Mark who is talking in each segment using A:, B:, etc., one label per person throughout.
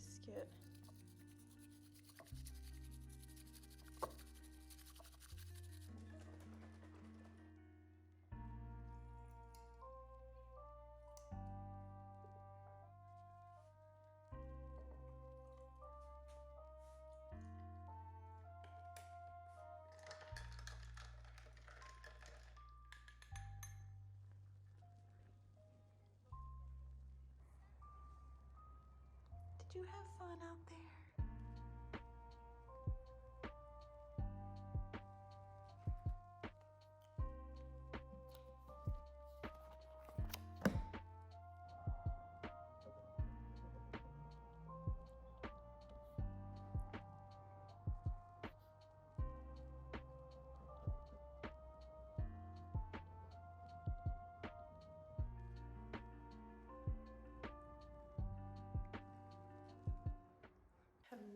A: biscuit. Did you have fun out there?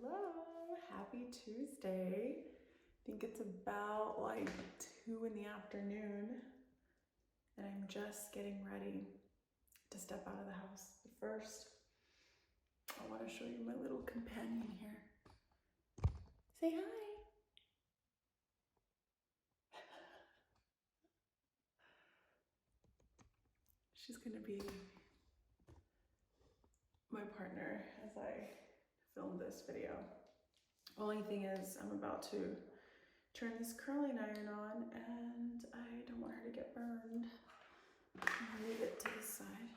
A: Hello, happy Tuesday. I think it's about like 2 in the afternoon and I'm just getting ready to step out of the house. But first, I want to show you my little companion here. Say hi. She's gonna be my partner as I film this video. Only thing is I'm about to turn this curling iron on and I don't want her to get burned. Move it to the side.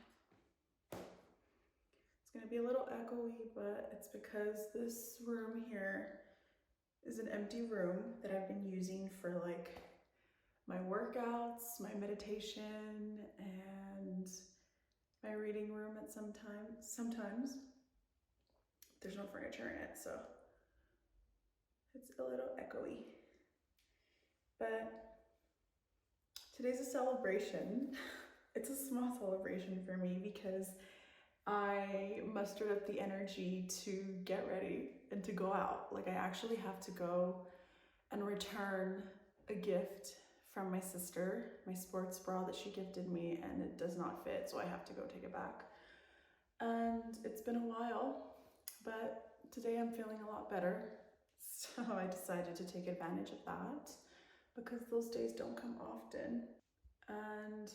A: It's gonna be a little echoey, but it's because this room here is an empty room that I've been using for like my workouts, my meditation, and my reading room at sometimes. There's no furniture in it, so it's a little echoey. But today's a celebration. It's a small celebration for me because I mustered up the energy to get ready and to go out. Like I actually have to go and return a gift from my sister, my sports bra that she gifted me, and it does not fit, so I have to go take it back. And it's been a while, but today I'm feeling a lot better. So I decided to take advantage of that because those days don't come often. And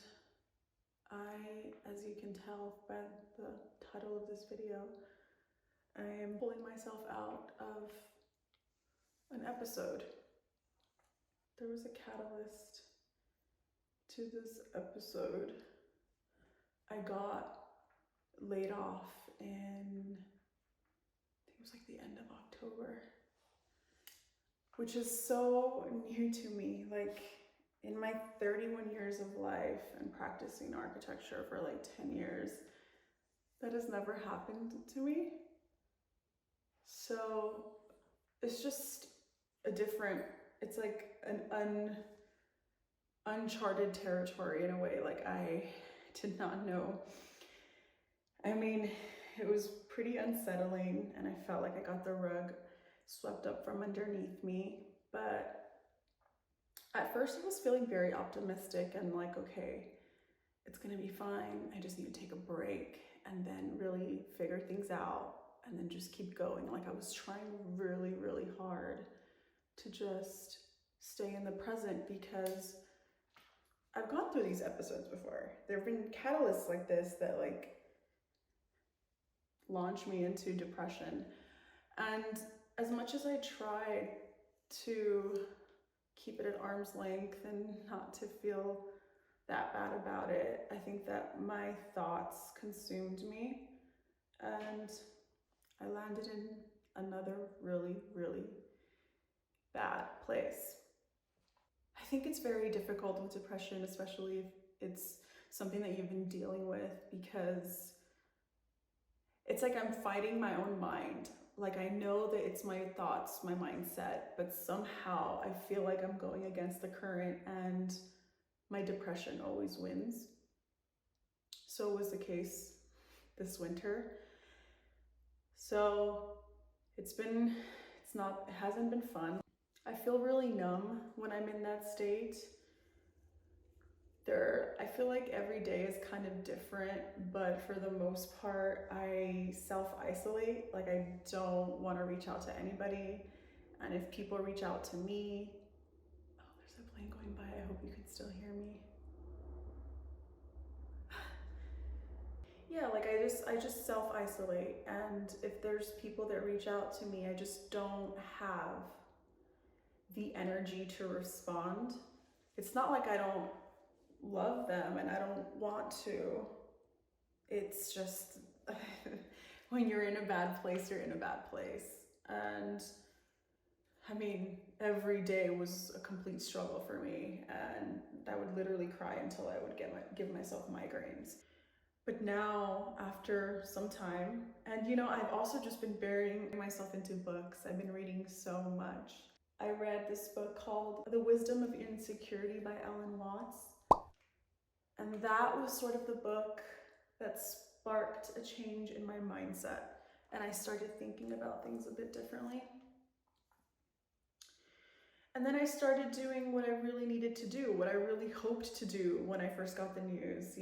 A: as you can tell by the title of this video, I am pulling myself out of an episode. There was a catalyst to this episode. I got laid off in, I think it was like the end of October, which is so new to me. Like in my 31 years of life and practicing architecture for like 10 years, that has never happened to me. So it's just it's like an uncharted territory in a way. Like I did not know. I mean, it was pretty unsettling and I felt like I got the rug swept up from underneath me. But at first I was feeling very optimistic and like, okay, it's gonna be fine. I just need to take a break and then really figure things out and then just keep going. Like I was trying really, really hard to just stay in the present because I've gone through these episodes before. There have been catalysts like this that like launched me into depression. And as much as I tried to keep it at arm's length and not to feel that bad about it, I think that my thoughts consumed me and I landed in another really, really bad place. I think it's very difficult with depression, especially if it's something that you've been dealing with, because it's like I'm fighting my own mind. Like I know that it's my thoughts, my mindset, but somehow I feel like I'm going against the current and my depression always wins. So was the case this winter. So it hasn't been fun. I feel really numb when I'm in that state. I feel like every day is kind of different, but for the most part, I self-isolate. Like I don't want to reach out to anybody. And if people reach out to me, oh, there's a plane going by. I hope you can still hear me. Yeah, like I just self-isolate. And if there's people that reach out to me, I just don't have the energy to respond. It's not like I don't love them and I don't want to. It's just when you're in a bad place, you're in a bad place. And I mean, every day was a complete struggle for me, and I would literally cry until I would give myself migraines. But now, after some time, and I've also just been burying myself into books. I've been reading so much. I read this book called The Wisdom of Insecurity by Ellen Watts. And that was sort of the book that sparked a change in my mindset. And I started thinking about things a bit differently. And then I started doing what I really needed to do, what I really hoped to do when I first got the news,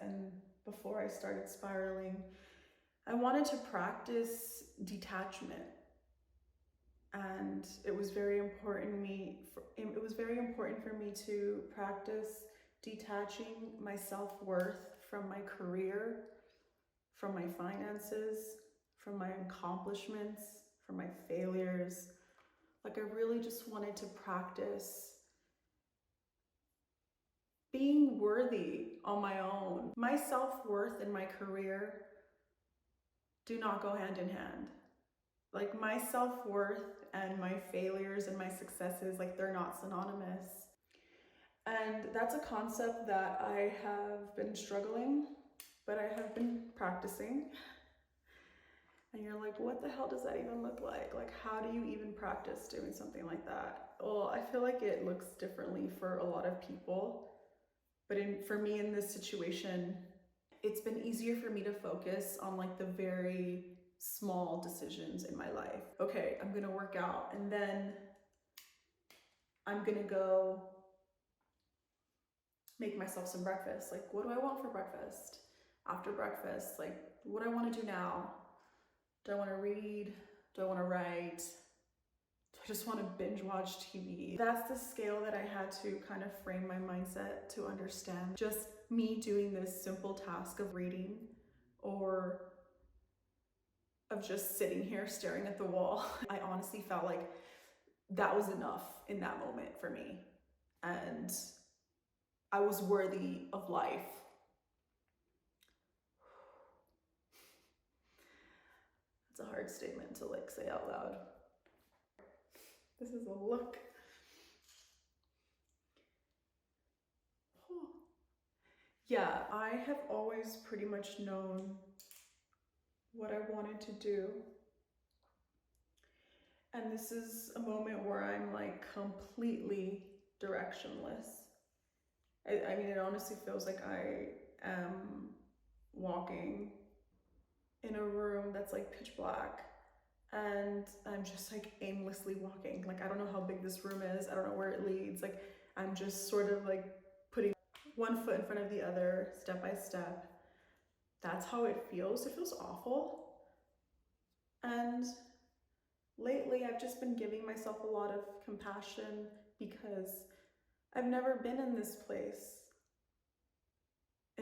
A: and before I started spiraling. I wanted to practice detachment. And it was very important for me to practice detaching my self-worth from my career, from my finances, from my accomplishments, from my failures. Like I really just wanted to practice being worthy on my own. My self-worth and my career do not go hand in hand. Like my self-worth and my failures and my successes, like they're not synonymous. And that's a concept that I have been struggling, but I have been practicing. And you're like, what the hell does that even look like? Like, how do you even practice doing something like that? Well, I feel like it looks differently for a lot of people. But for me in this situation, it's been easier for me to focus on like the very small decisions in my life. Okay, I'm gonna work out, and then I'm gonna go make myself some breakfast. Like, what do I want for breakfast? After breakfast, like, what do I want to do now? Do I want to read? Do I want to write? Do I just want to binge watch TV? That's the scale that I had to kind of frame my mindset to understand. Just me doing this simple task of reading or of just sitting here staring at the wall. I honestly felt like that was enough in that moment for me. And I was worthy of life. It's a hard statement to like say out loud. This is a look. Yeah, I have always pretty much known what I wanted to do. And this is a moment where I'm like completely directionless. I mean, it honestly feels like I am walking in a room that's like pitch black, and I'm just like aimlessly walking. Like, I don't know how big this room is. I don't know where it leads. Like, I'm just sort of like putting one foot in front of the other, step by step. That's how it feels. It feels awful. And lately, I've just been giving myself a lot of compassion because I've never been in this place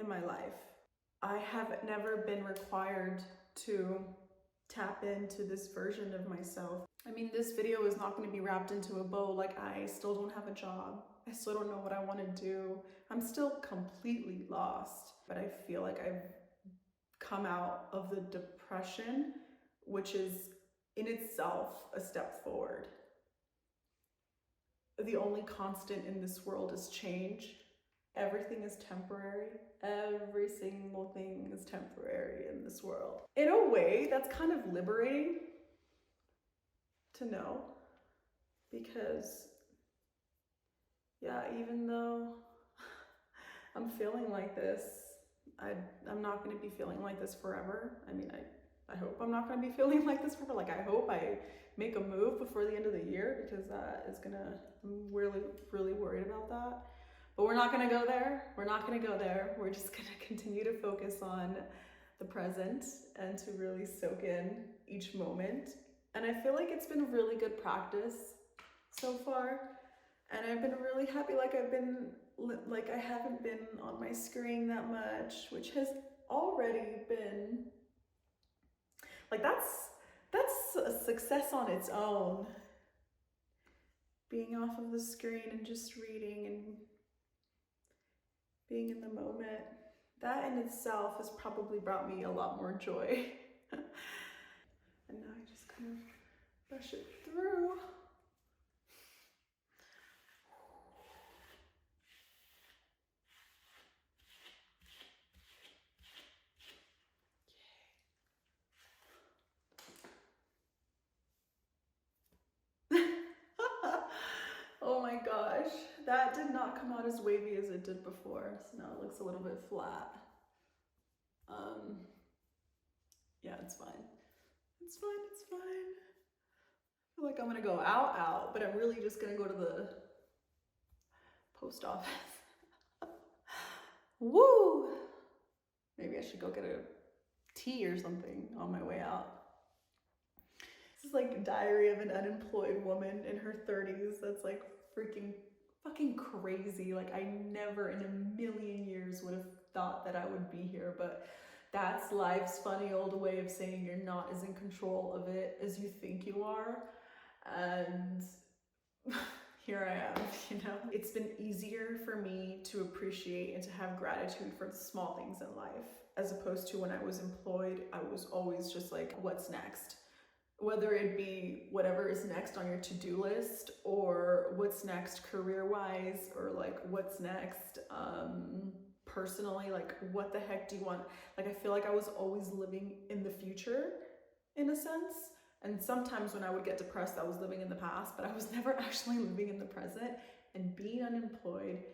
A: in my life. I have never been required to tap into this version of myself. I mean, this video is not going to be wrapped into a bow. Like, I still don't have a job. I still don't know what I want to do. I'm still completely lost, but I feel like I've come out of the depression, which is in itself a step forward. The only constant in this world is change. Everything is temporary. Every single thing is temporary in this world. In a way, that's kind of liberating to know, because yeah, even though I'm feeling like this, I'm not going to be feeling like this forever. I mean, I hope I'm not going to be feeling like this forever. Like, I hope I make a move before the end of the year, because that is gonna, I'm really, really worried about that. But we're not gonna go there. We're not gonna go there. We're just gonna continue to focus on the present and to really soak in each moment. And I feel like it's been really good practice so far. And I've been really happy, like I haven't been on my screen that much, which has already been, like that's a success on its own. Being off of the screen and just reading and being in the moment. That in itself has probably brought me a lot more joy. And now I just kind of brush it through. Oh my gosh, that did not come out as wavy as it did before, so now it looks a little bit flat. Yeah, it's fine. It's fine, it's fine. I feel like I'm gonna go out, but I'm really just gonna go to the post office. Woo! Maybe I should go get a tea or something on my way out. This is like Diary of an Unemployed Woman in her 30s. That's like freaking fucking crazy. Like I never in a million years would have thought that I would be here, but that's life's funny old way of saying you're not as in control of it as you think you are. And here I am, you know? It's been easier for me to appreciate and to have gratitude for the small things in life, as opposed to when I was employed, I was always just like, what's next? Whether it be whatever is next on your to-do list, or what's next career-wise, or like what's next personally, like what the heck do you want? Like I feel like I was always living in the future in a sense. And sometimes when I would get depressed, I was living in the past, but I was never actually living in the present. And being unemployed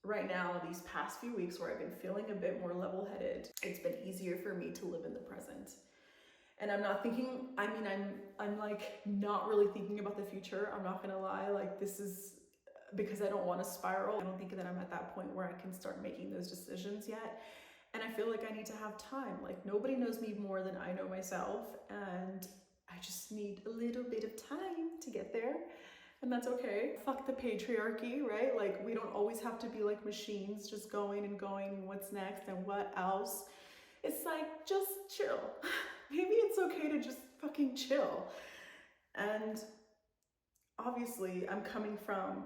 A: right now, these past few weeks where I've been feeling a bit more level-headed, it's been easier for me to live in the present. And I'm not thinking, I mean, I'm like not really thinking about the future. I'm not gonna lie, like this is because I don't want to spiral. I don't think that I'm at that point where I can start making those decisions yet. And I feel like I need to have time. Like nobody knows me more than I know myself. And I just need a little bit of time to get there. And that's okay. Fuck the patriarchy, right? Like we don't always have to be like machines, just going and going, what's next and what else. It's like, just chill. Maybe it's okay to just fucking chill. And obviously I'm coming from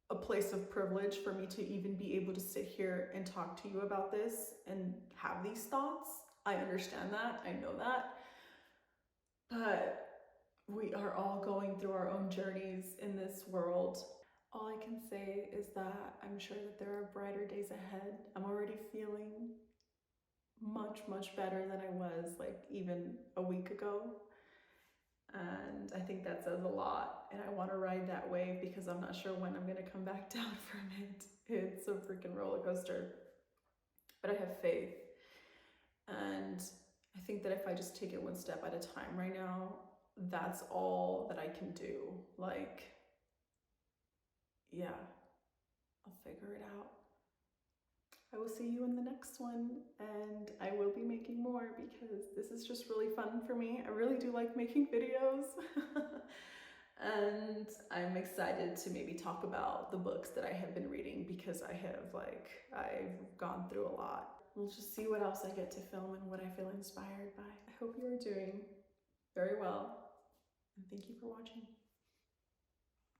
A: a place of privilege for me to even be able to sit here and talk to you about this and have these thoughts. I understand that, I know that. But we are all going through our own journeys in this world. All I can say is that I'm sure that there are brighter days ahead. I'm already feeling much better than I was like even a week ago. And I think that says a lot. And I want to ride that wave because I'm not sure when I'm going to come back down from it. It's a freaking roller coaster. But I have faith. And I think that if I just take it one step at a time right now, that's all that I can do. Like, yeah, I'll figure it out. I will see you in the next one, and I will be making more because this is just really fun for me. I really do like making videos. And I'm excited to maybe talk about the books that I have been reading because I've gone through a lot. We'll just see what else I get to film and what I feel inspired by. I hope you are doing very well, and thank you for watching.